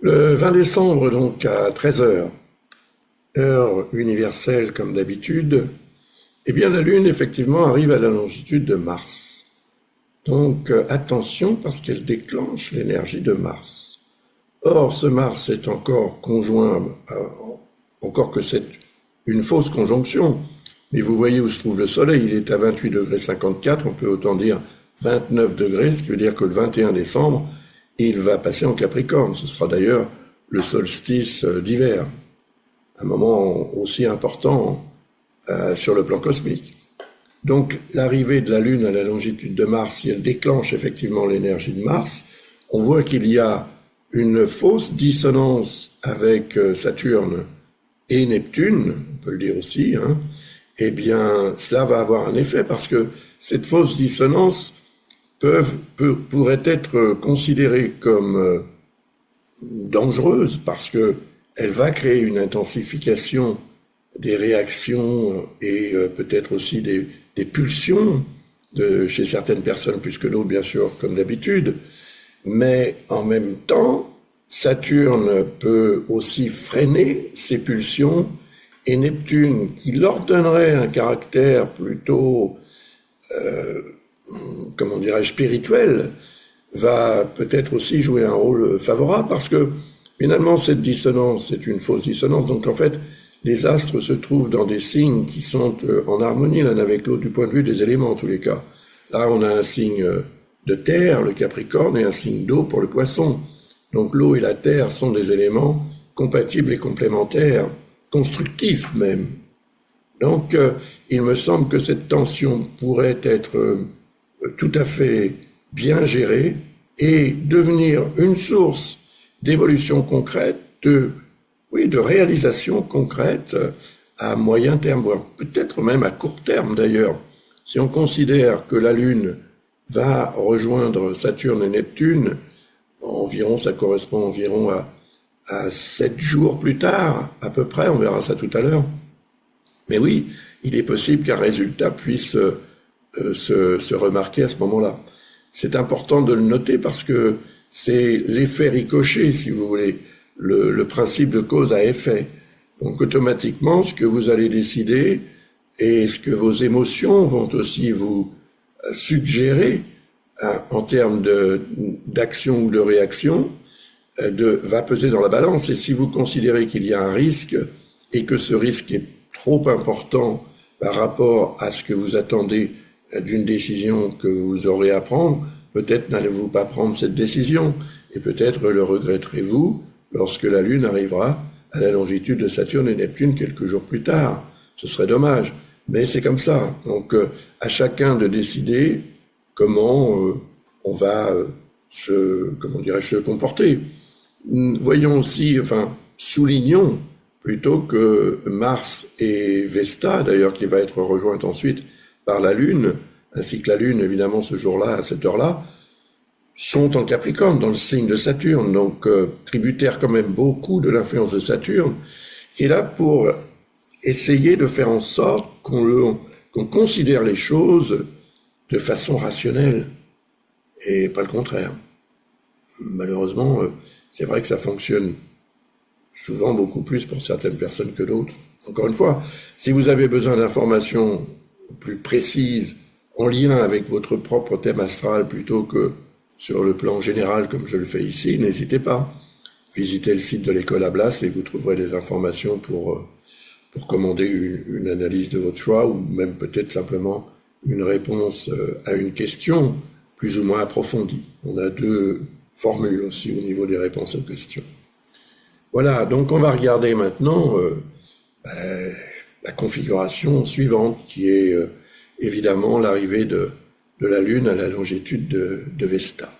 Le 20 décembre, donc à 13 heures, heure universelle comme d'habitude, eh bien la Lune effectivement arrive à la longitude de Mars. Donc attention parce qu'elle déclenche l'énergie de Mars. Or ce Mars est encore conjoint, encore que c'est une fausse conjonction, mais vous voyez où se trouve le Soleil, il est à 28 degrés 54, on peut autant dire 29 degrés, ce qui veut dire que le 21 décembre, il va passer en Capricorne. Ce sera d'ailleurs le solstice d'hiver, un moment aussi important sur le plan cosmique. Donc l'arrivée de la Lune à la longitude de Mars, si elle déclenche effectivement l'énergie de Mars, on voit qu'il y a une fausse dissonance avec Saturne et Neptune, on peut le dire aussi, hein. Eh bien cela va avoir un effet parce que cette fausse dissonance pourrait être considérée comme dangereuse parce que elle va créer une intensification des réactions et peut-être aussi des pulsions chez certaines personnes plus que d'autres, bien sûr, comme d'habitude. Mais en même temps, Saturne peut aussi freiner ces pulsions et Neptune, qui leur donnerait un caractère plutôt, comment dirais-je, spirituel, va peut-être aussi jouer un rôle favorable parce que finalement cette dissonance est une fausse dissonance. Donc en fait, les astres se trouvent dans des signes qui sont en harmonie l'un avec l'autre du point de vue des éléments en tous les cas. Là, on a un signe de terre, le Capricorne, et un signe d'eau pour le Poisson. Donc l'eau et la terre sont des éléments compatibles et complémentaires, constructifs même. Donc il me semble que cette tension pourrait être tout à fait bien gérée et devenir une source d'évolution concrète, de réalisation concrète à moyen terme, voire peut-être même à court terme d'ailleurs. Si on considère que la Lune va rejoindre Saturne et Neptune, environ, ça correspond environ à 7 jours plus tard, à peu près, on verra ça tout à l'heure. Mais oui, il est possible qu'un résultat puisse se remarquer à ce moment-là. C'est important de le noter parce que c'est l'effet ricochet, si vous voulez, le principe de cause à effet. Donc automatiquement, ce que vous allez décider et ce que vos émotions vont aussi vous suggérer en termes d'action ou de réaction va peser dans la balance. Et si vous considérez qu'il y a un risque et que ce risque est trop important par rapport à ce que vous attendez d'une décision que vous aurez à prendre, peut-être n'allez-vous pas prendre cette décision et peut-être le regretterez-vous lorsque la Lune arrivera à la longitude de Saturne et Neptune quelques jours plus tard. Ce serait dommage, mais c'est comme ça. Donc à chacun de décider comment on va se comporter. Voyons aussi, soulignons plutôt que Mars et Vesta, d'ailleurs qui va être rejointe ensuite par la Lune, ainsi que la Lune évidemment ce jour-là, à cette heure-là, sont en Capricorne, dans le signe de Saturne, donc tributaire quand même beaucoup de l'influence de Saturne, qui est là pour essayer de faire en sorte qu'on considère les choses de façon rationnelle, et pas le contraire. Malheureusement, c'est vrai que ça fonctionne souvent beaucoup plus pour certaines personnes que d'autres. Encore une fois, si vous avez besoin d'informations plus précises en lien avec votre propre thème astral plutôt que sur le plan général comme je le fais ici, n'hésitez pas. Visitez le site de l'école Ablas et vous trouverez des informations pour commander une analyse de votre choix ou même peut-être simplement une réponse à une question plus ou moins approfondie. On a 2 formules aussi au niveau des réponses aux questions. Voilà, donc on va regarder maintenant la configuration suivante qui est évidemment l'arrivée de la Lune à la longitude de Vesta.